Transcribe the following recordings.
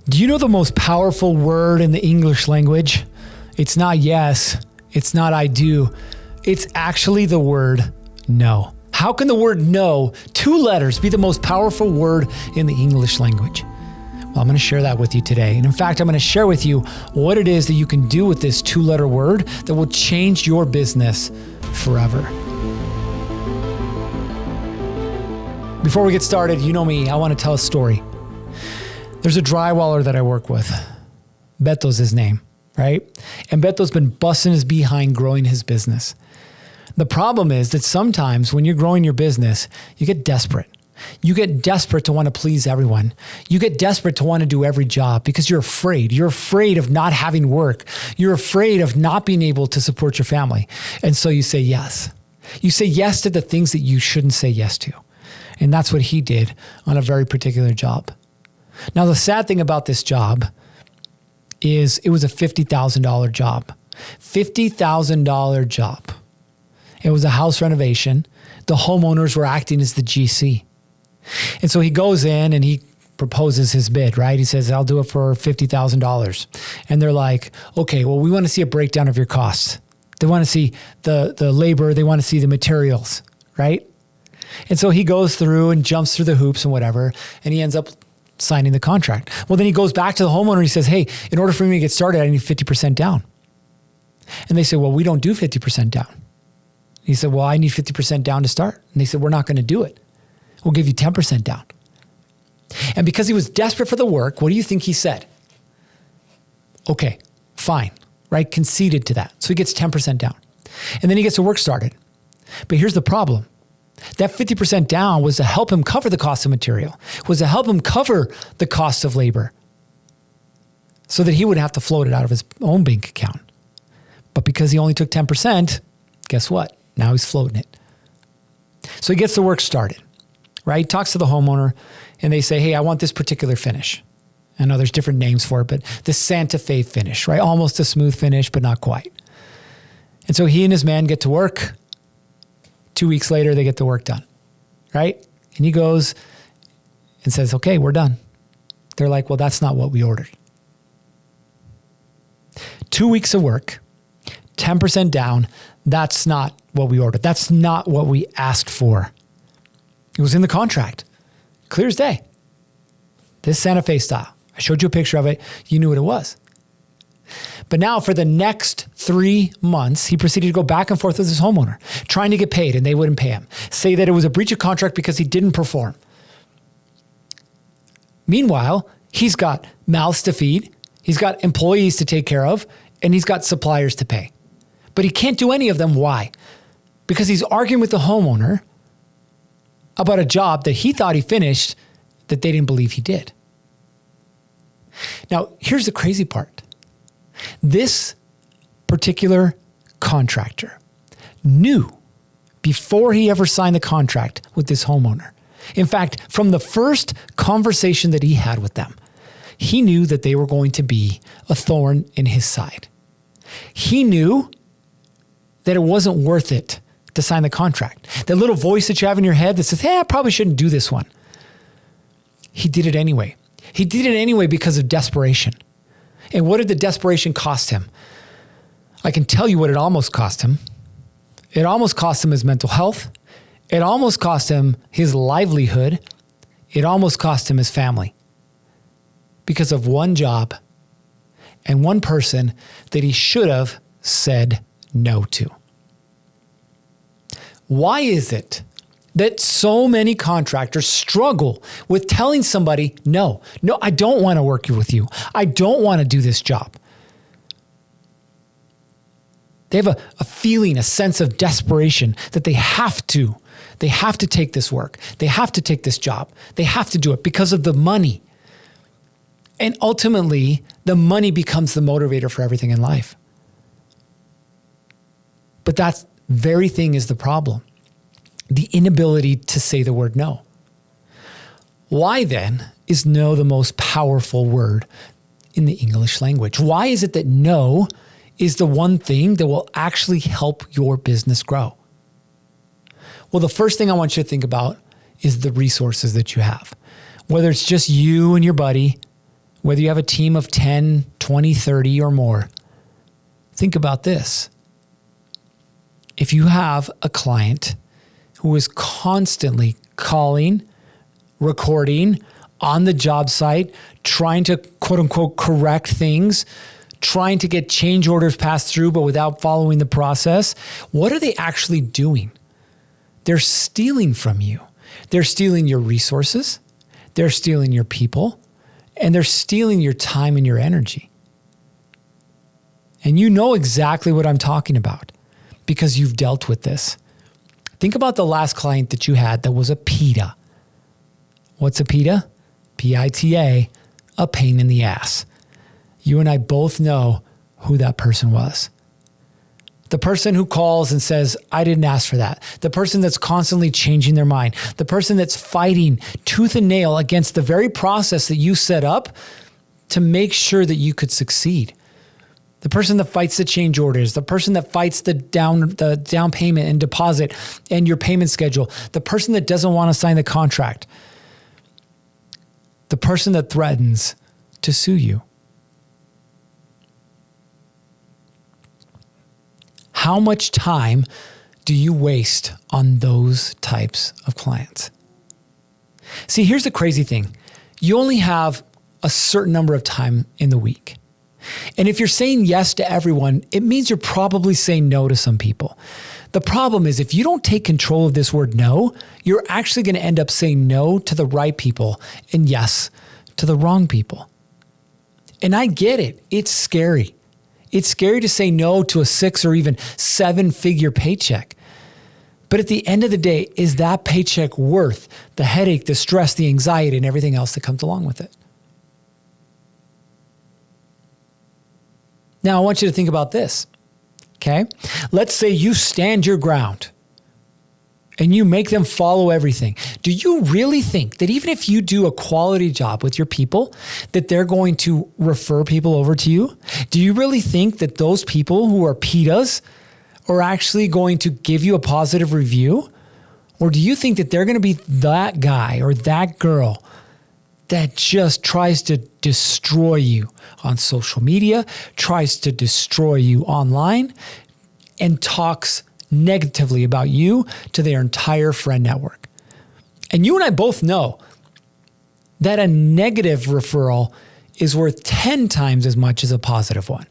Do you know the most powerful word in the English language? It's not yes. It's not I do. It's actually the word no. How can the word no, 2 letters, be the most powerful word in the English language? Well, I'm going to share that with you today. And in fact, I'm going to share with you what it is that you can do with this 2-letter word that will change your business forever. Before we get started, you know me, I want to tell a story. There's a drywaller that I work with. Beto's his name, right? And Beto's been busting his behind growing his business. The problem is that sometimes when you're growing your business, you get desperate. You get desperate to want to please everyone. You get desperate to want to do every job because you're afraid. You're afraid of not having work. You're afraid of not being able to support your family. And so you say yes. You say yes to the things that you shouldn't say yes to. And that's what he did on a very particular job. Now, the sad thing about this job is it was a $50,000 job. $50,000 job. It was a house renovation. The homeowners were acting as the GC. And so he goes in and he proposes his bid, right? He says, I'll do it for $50,000. And they're like, okay, well, we want to see a breakdown of your costs. They want to see the labor. They want to see the materials, right? And so he goes through and jumps through the hoops and whatever, and he ends up signing the contract. Well, then he goes back to the homeowner. He says, hey, in order for me to get started, I need 50% down. And they say, well, we don't do 50% down. He said, well, I need 50% down to start. And they said, we're not going to do it. We'll give you 10% down. And because he was desperate for the work, what do you think he said? Okay, fine, right? Conceded to that. So he gets 10% down. And then he gets the work started. But here's the problem. That 50% down was to help him cover the cost of material, was to help him cover the cost of labor so that he would have to float it out of his own bank account. But because he only took 10%, guess what? Now he's floating it. So he gets the work started, right? He talks to the homeowner and they say, hey, I want this particular finish. I know there's different names for it, but the Santa Fe finish, right? Almost a smooth finish, but not quite. And so he and his man get to work. 2 weeks later, they get the work done, right? And he goes and says, okay, we're done. They're like, well, that's not what we ordered. 2 weeks of work, 10% down. That's not what we ordered. That's not what we asked for. It was in the contract. Clear as day. This Santa Fe style. I showed you a picture of it. You knew what it was. But now for the next 3 months, he proceeded to go back and forth with his homeowner, trying to get paid, and they wouldn't pay him. Say that it was a breach of contract because he didn't perform. Meanwhile, he's got mouths to feed, he's got employees to take care of, and he's got suppliers to pay. But he can't do any of them. Why? Because he's arguing with the homeowner about a job that he thought he finished that they didn't believe he did. Now, here's the crazy part. This particular contractor knew before he ever signed the contract with this homeowner. In fact, from the first conversation that he had with them, he knew that they were going to be a thorn in his side. He knew that it wasn't worth it to sign the contract. That little voice that you have in your head that says, hey, I probably shouldn't do this one. He did it anyway. He did it anyway because of desperation. And what did the desperation cost him? I can tell you what it almost cost him. It almost cost him his mental health. It almost cost him his livelihood. It almost cost him his family. Because of one job and one person that he should have said no to. Why is it that so many contractors struggle with telling somebody, no, I don't want to work with you. I don't want to do this job. They have a feeling, a sense of desperation that they have to take this work. They have to take this job. They have to do it because of the money. And ultimately, the money becomes the motivator for everything in life. But that very thing is the problem. The inability to say the word no. Why then is no the most powerful word in the English language? Why is it that no is the one thing that will actually help your business grow? Well, the first thing I want you to think about is the resources that you have. Whether it's just you and your buddy, whether you have a team of 10, 20, 30 or more, think about this. If you have a client who is constantly calling, recording on the job site, trying to quote unquote correct things, trying to get change orders passed through, but without following the process, what are they actually doing? They're stealing from you. They're stealing your resources. They're stealing your people, and they're stealing your time and your energy. And you know exactly what I'm talking about because you've dealt with this. Think about the last client that you had that was a PITA. What's a PITA? P-I-T-A, a pain in the ass. You and I both know who that person was. The person who calls and says, I didn't ask for that. The person that's constantly changing their mind. The person that's fighting tooth and nail against the very process that you set up to make sure that you could succeed. The person that fights the change orders, the person that fights the down payment and deposit and your payment schedule, the person that doesn't want to sign the contract, the person that threatens to sue you. How much time do you waste on those types of clients? See, here's the crazy thing. You only have a certain number of time in the week. And if you're saying yes to everyone, it means you're probably saying no to some people. The problem is if you don't take control of this word no, you're actually going to end up saying no to the right people and yes to the wrong people. And I get it. It's scary. It's scary to say no to a 6 or even 7-figure paycheck. But at the end of the day, is that paycheck worth the headache, the stress, the anxiety, and everything else that comes along with it? Now, I want you to think about this, okay? Let's say you stand your ground and you make them follow everything. Do you really think that even if you do a quality job with your people, that they're going to refer people over to you? Do you really think that those people who are PITAs are actually going to give you a positive review? Or do you think that they're going to be that guy or that girl that just tries to destroy you on social media, tries to destroy you online, and talks negatively about you to their entire friend network? And you and I both know that a negative referral is worth 10 times as much as a positive one.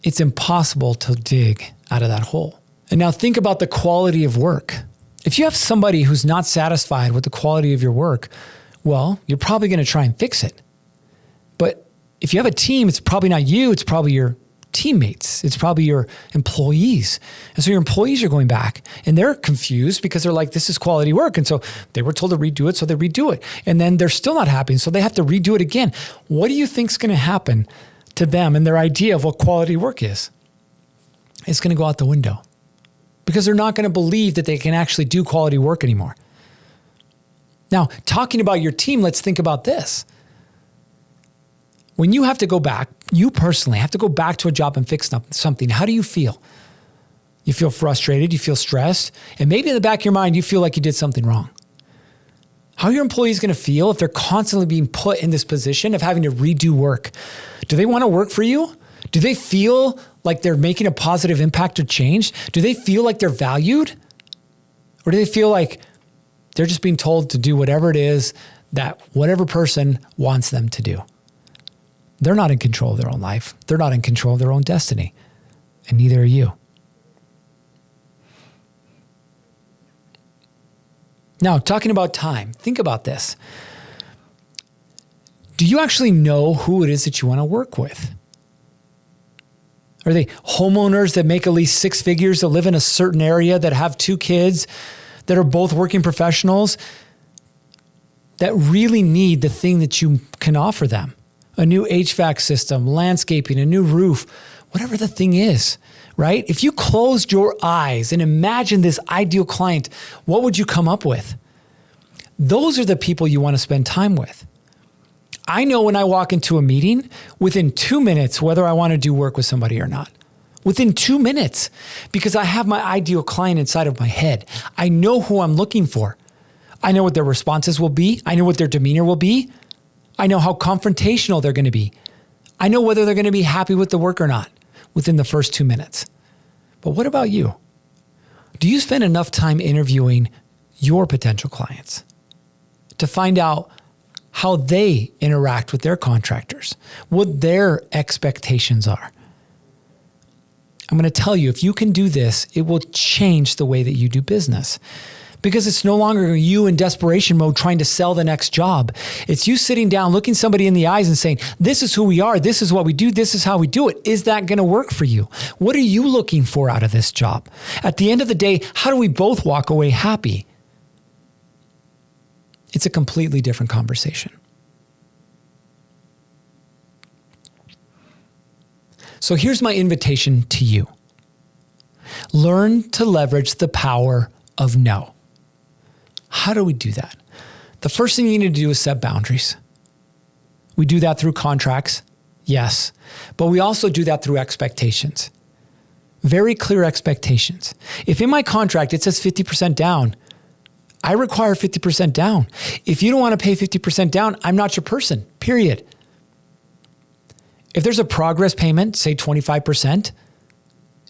It's impossible to dig out of that hole. And now think about the quality of work. If you have somebody who's not satisfied with the quality of your work, well, you're probably going to try and fix it. But if you have a team, it's probably not you, it's probably your teammates. It's probably your employees. And so your employees are going back and they're confused because they're like, this is quality work. And so they were told to redo it, so they redo it. And then they're still not happy, so they have to redo it again. What do you think is going to happen to them and their idea of what quality work is? It's going to go out the window because they're not going to believe that they can actually do quality work anymore. Now, talking about your team, let's think about this. When you have to go back, you personally have to go back to a job and fix something, how do you feel? You feel frustrated, you feel stressed, and maybe in the back of your mind, you feel like you did something wrong. How are your employees going to feel if they're constantly being put in this position of having to redo work? Do they want to work for you? Do they feel like they're making a positive impact or change? Do they feel like they're valued? Or do they feel like they're just being told to do whatever it is that whatever person wants them to do? They're not in control of their own life. They're not in control of their own destiny. And neither are you. Now, talking about time, think about this. Do you actually know who it is that you want to work with? Are they homeowners that make at least 6 figures, that live in a certain area, that have 2 kids, that are both working professionals, that really need the thing that you can offer them? A new HVAC system, landscaping, a new roof, whatever the thing is, right? If you closed your eyes and imagined this ideal client, what would you come up with? Those are the people you want to spend time with. I know when I walk into a meeting, within 2 minutes, whether I want to do work with somebody or not. Within 2 minutes, because I have my ideal client inside of my head. I know who I'm looking for. I know what their responses will be. I know what their demeanor will be. I know how confrontational they're going to be. I know whether they're going to be happy with the work or not within the first 2 minutes. But what about you? Do you spend enough time interviewing your potential clients to find out how they interact with their contractors, what their expectations are? I'm going to tell you, if you can do this, it will change the way that you do business, because it's no longer you in desperation mode trying to sell the next job. It's you sitting down, looking somebody in the eyes and saying, this is who we are. This is what we do. This is how we do it. Is that going to work for you? What are you looking for out of this job? At the end of the day, how do we both walk away happy? It's a completely different conversation. So here's my invitation to you. Learn to leverage the power of no. How do we do that? The first thing you need to do is set boundaries. We do that through contracts, yes, but we also do that through expectations. Very clear expectations. If in my contract it says 50% down, I require 50% down. If you don't want to pay 50% down, I'm not your person, period. If there's a progress payment, say 25%,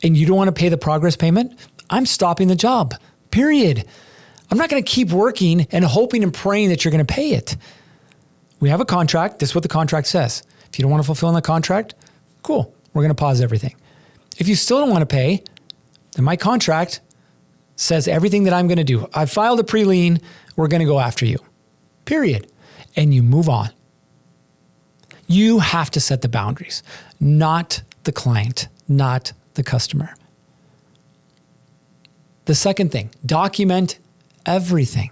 and you don't want to pay the progress payment, I'm stopping the job, period. I'm not going to keep working and hoping and praying that you're going to pay it. We have a contract. This is what the contract says. If you don't want to fulfill the contract, cool. We're going to pause everything. If you still don't want to pay, then my contract says everything that I'm going to do. I've filed a pre-lien. We're going to go after you, period. And you move on. You have to set the boundaries, not the client, not the customer. The second thing, document everything.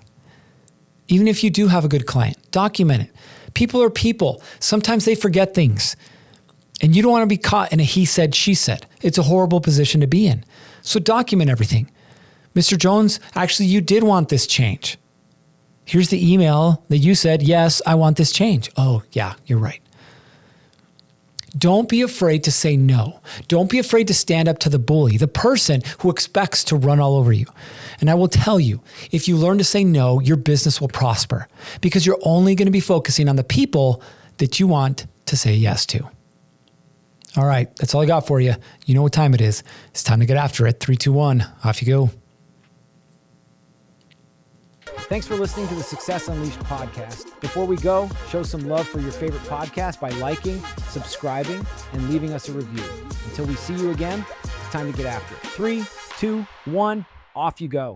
Even if you do have a good client, document it. People are people. Sometimes they forget things. And you don't want to be caught in a he said, she said. It's a horrible position to be in. So document everything. Mr. Jones, actually, you did want this change. Here's the email that you said, yes, I want this change. Oh, yeah, you're right. Don't be afraid to say no. Don't be afraid to stand up to the bully, the person who expects to run all over you. And I will tell you, if you learn to say no, your business will prosper, because you're only going to be focusing on the people that you want to say yes to. All right, that's all I got for you. You know what time it is. It's time to get after it. 3, 2, 1, off you go. Thanks for listening to the Success Unleashed podcast. Before we go, show some love for your favorite podcast by liking, subscribing, and leaving us a review. Until we see you again, it's time to get after it. 3, 2, 1, off you go.